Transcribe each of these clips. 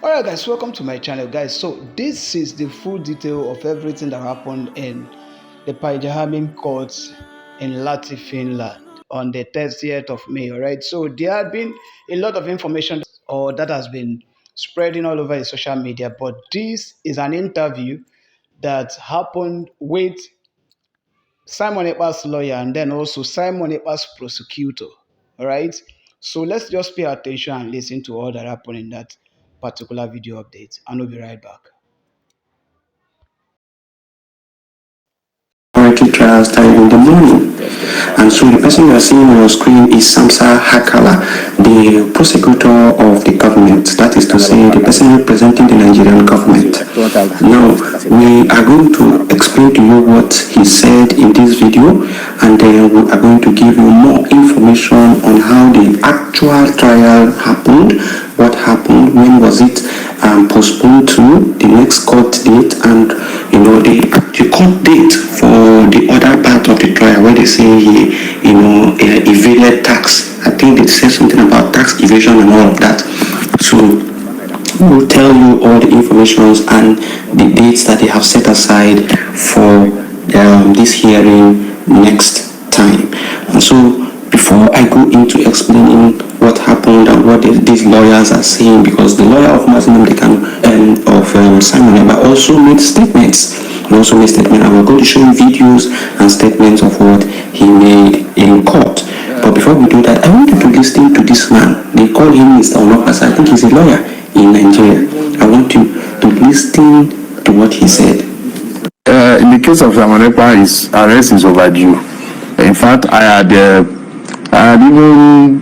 Alright guys, welcome to my channel guys. So this is the full detail of everything that happened in the Paijahamin courts in Lahti, Finland on the 30th of May. Alright, so there have been a lot of information or that has been spreading all over the social media, but this is an interview that happened with Simon Ekpa'S lawyer and then also Simon Ekpa'S prosecutor. All right. So let's just pay attention and listen to all that happened in that particular video update. And we'll be right back. Trials started in the morning. And so the person you are seeing on your screen is Samsa Hakala, the prosecutor of the government, that is to say, the person representing the Nigerian government. Now, we are going to explain to you what he said in this video, and then we are going to give you more information on how the actual trial happened, what happened, when was it postponed to, the next court date, and the court date for the other part of the trial where they say he evaded tax. I think they said something about tax evasion and all of that. So we'll tell you all the information and the dates that they have set aside for this hearing next time. And so before I go into explaining what happened and what these lawyers are saying, because the lawyer of Muslim Simon Ekpa also made statements. And we're going to show you videos and statements of what he made in court. But before we do that, I want you to listen to this man. They call him Mr. Onokasa. I think he's a lawyer in Nigeria. I want you to listen to what he said. In the case of Simon Ekpa, his arrest is overdue. In fact, I had even,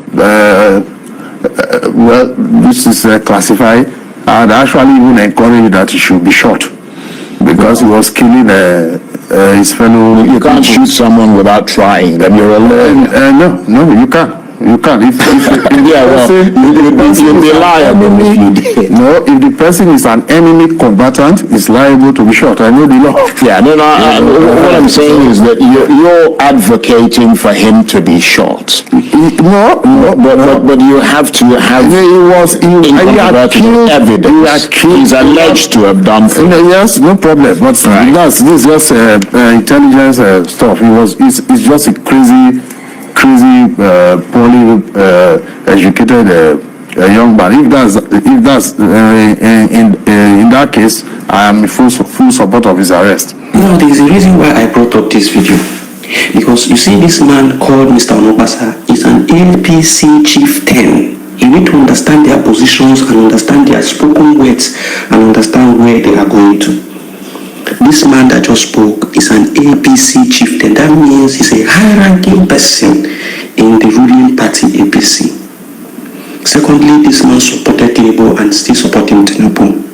this is classified, I had actually even encouraged that he should be shot because he was killing his fellow. You can't shoot someone without trying. Then you're alone. No, you can't. You can't. If You'd be liable if you did. No, if the person is an enemy combatant, is liable to be shot. I know the law. Yeah, what I'm saying is that you're advocating for him to be shot. No, but you have to have evidence. He's alleged to have done things. Yes, no problem. But this is just intelligence stuff. It's just a crazy, poorly educated young man. If that's in that case, I am in full support of his arrest. Now, there is a reason why I brought up this video. Because you see, this man called Mr. Onokasa is an APC chieftain. You need to understand their positions and understand their spoken words and understand where they are going to. This man that just spoke is an APC chieftain. That means he's a high-ranking person in the ruling party APC. Secondly, this man supported Tinubu and still supporting Tinubu.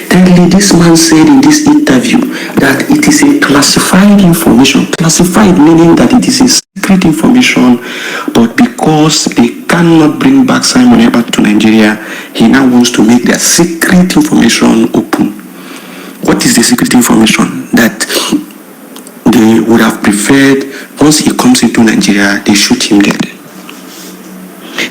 Thirdly, this man said in this interview that it is a classified information. Classified meaning that it is a secret information, but because they cannot bring back Simon Ekpa to Nigeria, he now wants to make their secret information open. What is the secret information? That they would have preferred, once he comes into Nigeria, they shoot him dead.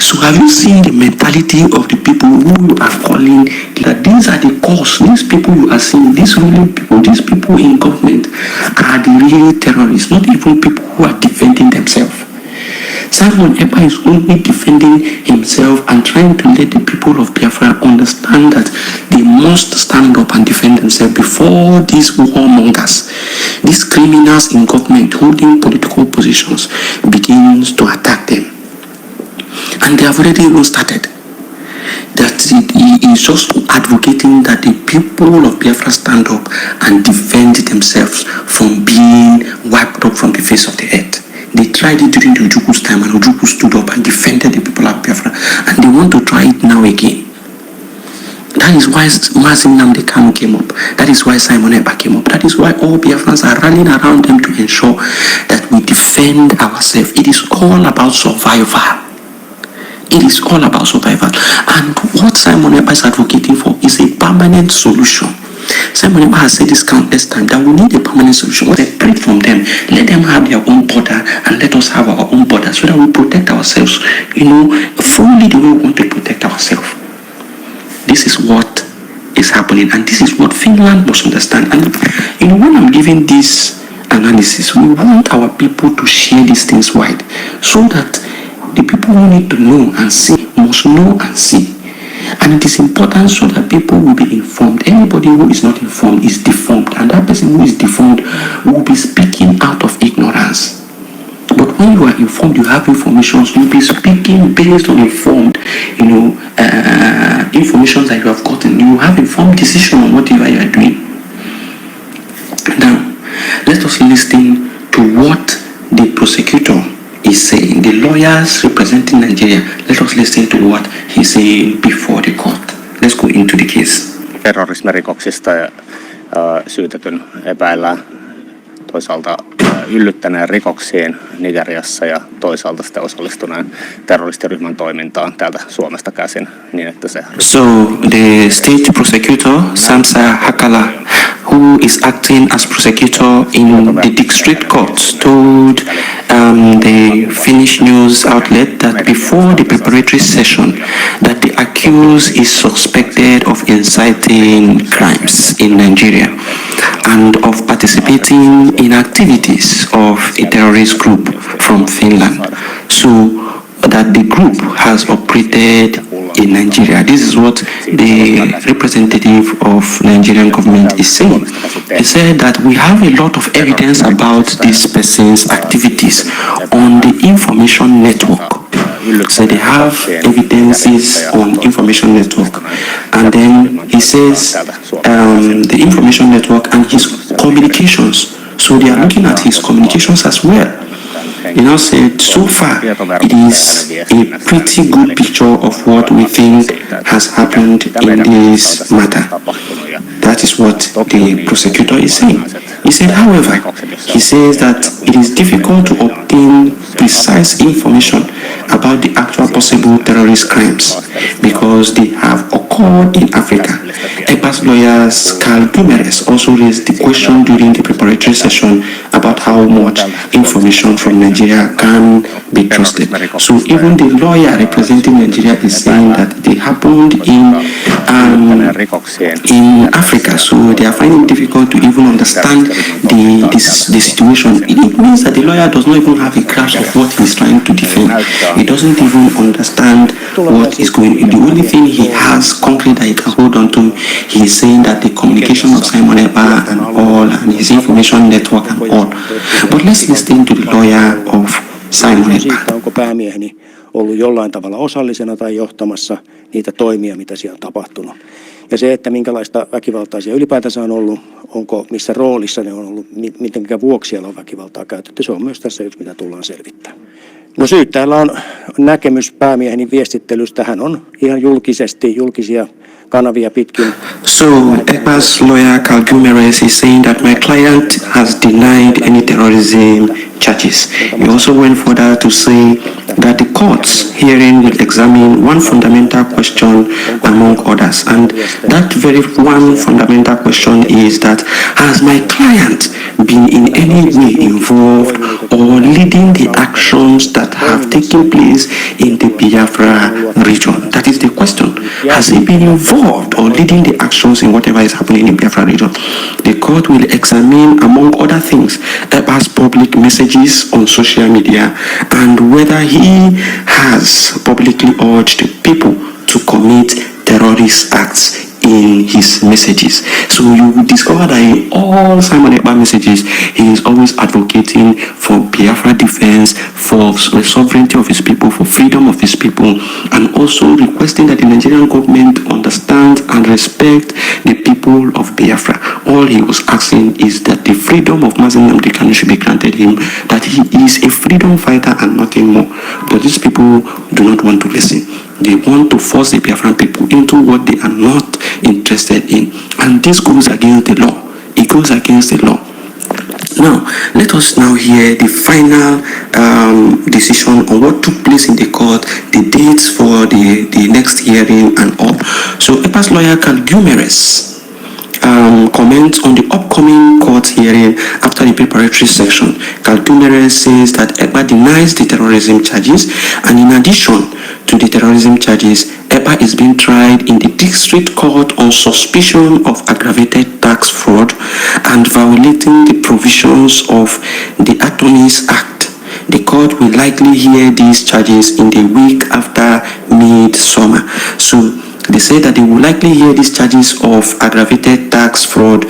So have you seen the mentality of the people who you are calling that these are the cause? These people you are seeing, these ruling people, these people in government are the real terrorists, not even people who are defending themselves. Simon Ekpa is only defending himself and trying to let the people of Biafra understand that they must stand up and defend themselves before these warmongers, these criminals in government holding political positions, begins to attack them. And they have already even started. That he is just advocating that the people of Biafra stand up and defend themselves from being wiped up from the face of the earth. They tried it during the Ojuku's time, and Ojuku stood up and defended the people of Biafra, and they want to try it now again. That is why Mazin Nnamdi Kanu came up. That is why Simon Ekpa came up. That is why all Biafrans are rallying around them to ensure that we defend ourselves. It is all about survival. It is all about survival. And what Simon Ekpa is advocating for is a permanent solution. Simon Ekpa has said this countless times that we need a permanent solution. We separate from them. Let them have their own border and let us have our own border so that we protect ourselves, fully the way we want to protect ourselves. this is what is happening, and this is what Finland must understand. And when I'm giving this analysis, we want our people to share these things wide, so that the people who need to know and see must know and see. And it is important so that people will be informed. Anybody who is not informed is deformed, and that person who is deformed will be speaking out of ignorance. But when you are informed, you have information, so you'll be speaking based on informed, information that you have gotten. You have informed decision on whatever you are doing. Now, let us listen to what the prosecutor is saying. The lawyers representing Nigeria, let us listen to what he's saying before the court. Let's go into the case. Terrorismirikoksista ja syytetyn epäillään toisaalta yllyttäneen rikoksiin Nigeriassa ja toisaalta sitten osallistuneen terroristiryhmän toimintaan täältä Suomesta käsin niin, että se... So the state prosecutor, Samsa Hakala, who is acting as prosecutor in the district court, told the Finnish news outlet that before the preparatory session that the accused is suspected of inciting crimes in Nigeria and of participating in activities of a terrorist group from Finland, so that the group has operated in Nigeria. This is what the representative of Nigerian government is saying. He said that we have a lot of evidence about this person's activities on the information network. So they have evidences on information network, and then he says the information network and his communications. So they are looking at his communications as well. You know, said so far it is a pretty good picture of what we think has happened in this matter. That is what the prosecutor is saying. He said, however, he says that it is difficult to obtain precise information about the actual possible terrorist crimes because they have occurred in Africa. Ekpa'S lawyers Carl Gumeres also raised the question during the preparatory session about how much information from Nigeria can be trusted. So even the lawyer representing Nigeria is saying that they happened in Africa, so they are finding it difficult to even understand the situation. It means that the lawyer does not even have a grasp of what he's trying to defend. He doesn't even understand what is going on. The only thing he has concrete that he can hold on to, he is saying that the communication of Simon Ekpa and all, and his information network and all. But let's listen to the lawyer of Simon Ekpa. Onko päämieheni ollut jollain tavalla osallisena tai johtamassa niitä toimia, mitä siellä on tapahtunut. Ja se, että minkälaista väkivaltaa siellä ylipäätänsä on ollut, onko missä roolissa ne on ollut, mitenkä vuoksi siellä on väkivaltaa käytetty, se on myös tässä yksi, mitä tullaan selvittämään. No syyttäjällä on näkemys päämieheni viestittelystä, hän on ihan julkisia kanavia pitkin. So, Ekpa'S lawyer Carl Gumeres is saying that my client has denied any terrorism charges. He also went further to say that the court's hearing will examine one fundamental question among others, and that very one fundamental question is that has my client been in any way involved or leading the actions that have taken place in the Biafra region? That is the question. Has he been involved or leading the actions in whatever is happening in Biafra region? The court will examine, among other things, Ekpa'S public messages on social media and whether he has publicly urged people to commit terrorist acts in his messages. So you will discover that in all Simon Ekpa messages, he is always advocating for Biafra defense, for the sovereignty of his people, for freedom of his people, and also requesting that the Nigerian government understand and respect the people of Biafra. All he was asking is that the freedom of Mazi Nnamdi Kanu should be granted him, that he is a freedom fighter and nothing more. But these people do not want to listen. They want to force the Biafran people into what they are not interested in. And this goes against the law. It goes against the law. Now, let us now hear the final decision on what took place in the court, the dates for the next hearing and all. So, Ekpa'S lawyer Carl Gumeres comments on the upcoming court hearing after the preparatory section. Carl Gumeres says that Ekpa denies the terrorism charges, and in addition to the terrorism charges, Ekpa Ekpa is being tried in the district court on suspicion of aggravated tax fraud and violating the provisions of the Attorneys Act. The court will likely hear these charges in the week after midsummer. So they say that they will likely hear these charges of aggravated tax fraud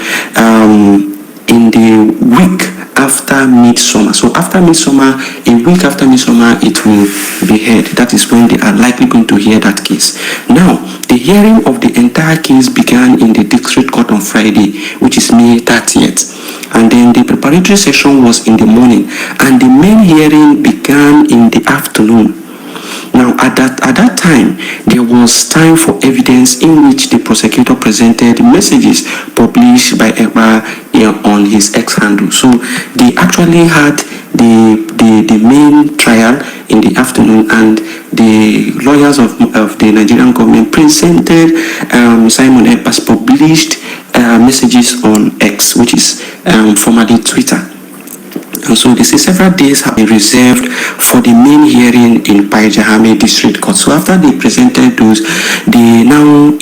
in the week after midsummer. So after midsummer, a week after midsummer, it will be heard. That is when they are likely going to hear that case. Now, the hearing of the entire case began in the district court on Friday, which is May 30th. And then the preparatory session was in the morning, and the main hearing began in the afternoon. Now, at that time, there was time for evidence in which the prosecutor presented messages published by Ekpa on his X handle. So they actually had the main trial in the afternoon, and the lawyers of the Nigerian government presented Simon Ekpa's published messages on X, which is formerly Twitter. And so they say several days have been reserved for the main hearing in Paijahame District Court. So after they presented those, they now,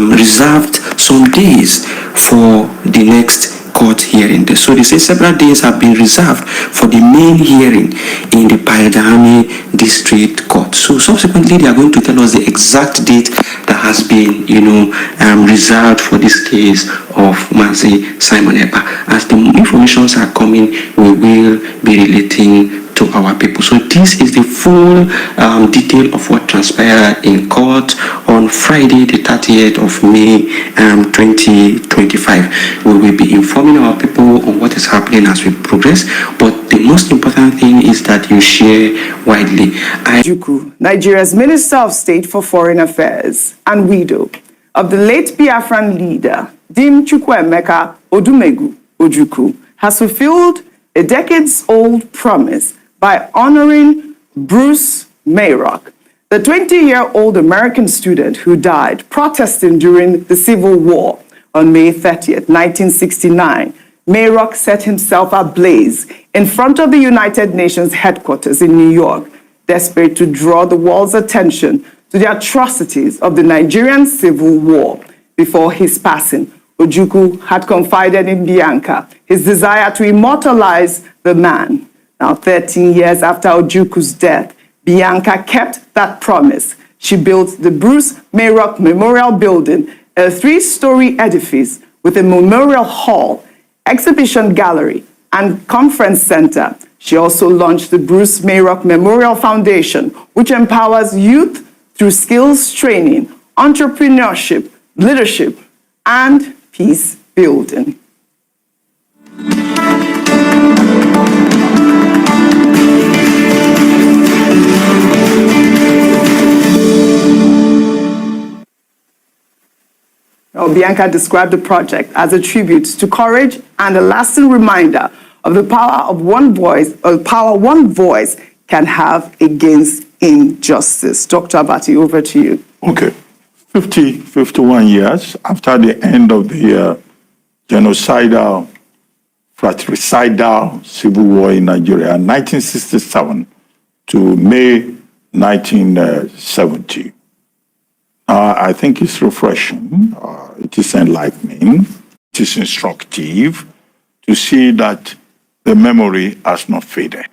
reserved some days for the next court hearing. So they say several days have been reserved for the main hearing in the Paijahame District Court. So subsequently, they are going to tell us the exact date that has been, reserved for this case of Mazi Simon Ekpa. As the informations are coming, we will be relating to our people. So this is the full detail of what transpired in court on Friday, the 30th of May, 2025. We will be informing our people on what is happening as we progress, but the most important thing is that you share widely. Juku, Nigeria's Minister of State for Foreign Affairs and widow of the late Biafran leader, Dim Chukwuemeka Odumegu Ojukwu, has fulfilled a decades-old promise by honoring Bruce Mayrock, the 20-year-old American student who died protesting during the Civil War on May 30th, 1969. Mayrock set himself ablaze in front of the United Nations headquarters in New York, desperate to draw the world's attention to the atrocities of the Nigerian Civil War. Before his passing, Ojukwu had confided in Bianca his desire to immortalize the man. Now, 13 years after Ojukwu's death, Bianca kept that promise. She built the Bruce Mayrock Memorial Building, a 3-story edifice with a memorial hall, exhibition gallery, and conference center. She also launched the Bruce Mayrock Memorial Foundation, which empowers youth through skills training, entrepreneurship, leadership, and peace building. Bianca described the project as a tribute to courage and a lasting reminder of the power of one voice can have against injustice. Dr. Abati, over to you. Okay. 51 years after the end of the genocidal, fratricidal civil war in Nigeria, 1967 to May 1970. I think it's refreshing, it is enlightening, it is instructive to see that the memory has not faded.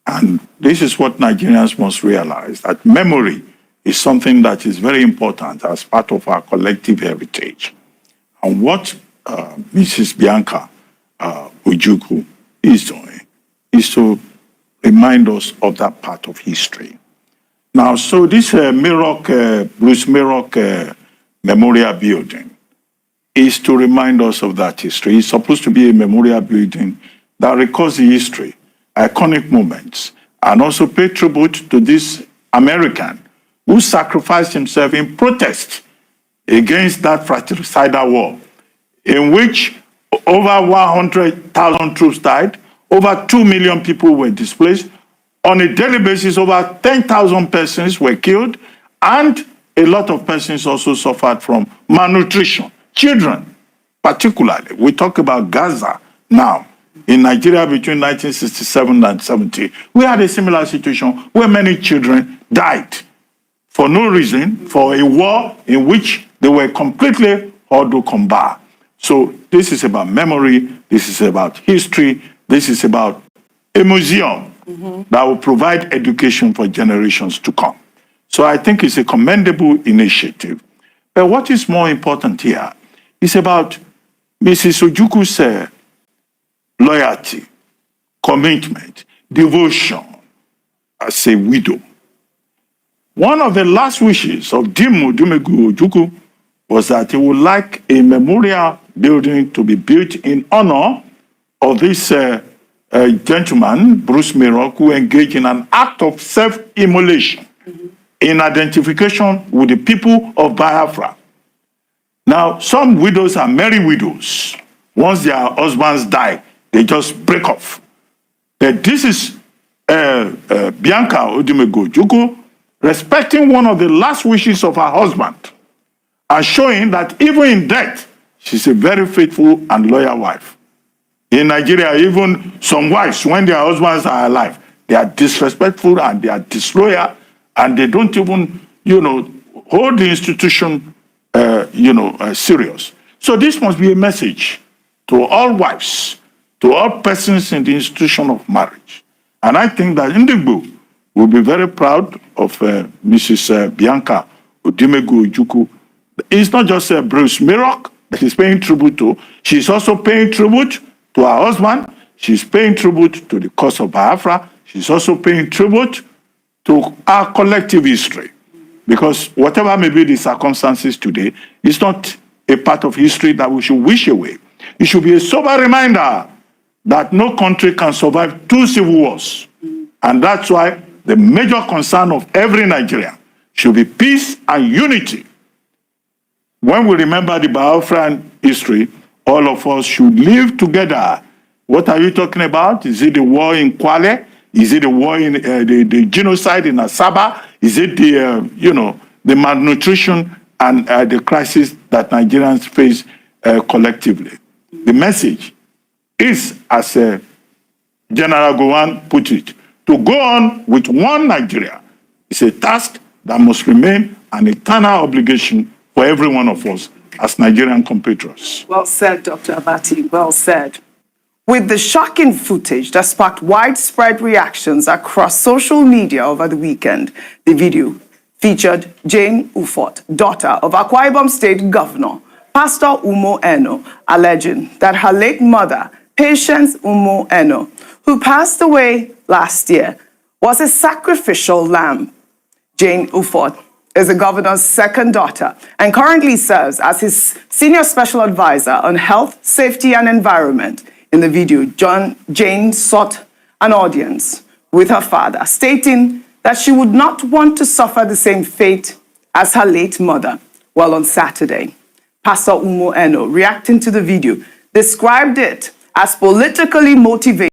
And this is what Nigerians must realize, that memory is something that is very important as part of our collective heritage. And what Mrs. Bianca Ojukwu is doing is to remind us of that part of history. Now, so this Bruce Mayrock Memorial Building is to remind us of that history. It's supposed to be a memorial building that records the history, iconic moments, and also pay tribute to this American who sacrificed himself in protest against that fratricidal war, in which over 100,000 troops died, over 2 million people were displaced. On a daily basis, over 10,000 persons were killed, and a lot of persons also suffered from malnutrition. Children, particularly. We talk about Gaza now. In Nigeria, between 1967 and 70, we had a similar situation where many children died for no reason, for a war in which they were completely hors de combat. So this is about memory, this is about history, this is about a museum that will provide education for generations to come. So I think it's a commendable initiative. But what is more important here is about Mrs. Ojuku's loyalty, commitment, devotion as a widow. One of the last wishes of Dim Odumegu Ojukwu was that he would like a memorial building to be built in honor of this gentleman, Bruce Mirock, who engaged in an act of self-immolation in identification with the people of Biafra. Now, some widows are merry widows. Once their husbands die, they just break off. But this is Bianca Odumegu Ojukwu respecting one of the last wishes of her husband and showing that even in death, she's a very faithful and loyal wife. In Nigeria, even some wives, when their husbands are alive, they are disrespectful and they are disloyal, and they don't even, hold the institution, serious. So this must be a message to all wives, to all persons in the institution of marriage. And I think that Ndigbo will be very proud of Mrs. Bianca Odumegu Ojukwu. It's not just Bruce Mirock that she's paying tribute to. She's also paying tribute to her husband. She's paying tribute to the cause of Biafra. She's also paying tribute to our collective history. Because whatever may be the circumstances today, it's not a part of history that we should wish away. It should be a sober reminder that no country can survive 2 civil wars. And that's why the major concern of every Nigerian should be peace and unity. When we remember the Biafran history, all of us should live together. What are you talking about? Is it the war in Kwale? Is it the war in the genocide in Asaba? Is it the malnutrition and the crisis that Nigerians face collectively? The message is, as General Gowon put it, to go on with one Nigeria is a task that must remain an eternal obligation for every one of us as Nigerian compatriots. Well said, Dr. Abati, well said. With the shocking footage that sparked widespread reactions across social media over the weekend, the video featured Jane Ufot, daughter of Akwa Ibom State Governor Pastor Umo Eno, alleging that her late mother, Patience Umo Eno, who passed away last year, was a sacrificial lamb. Jane Ufot is the governor's second daughter and currently serves as his senior special advisor on health, safety, and environment. In the video, Jane sought an audience with her father, stating that she would not want to suffer the same fate as her late mother. Well, on Saturday, Pastor Umo Eno, reacting to the video, described it as politically motivated.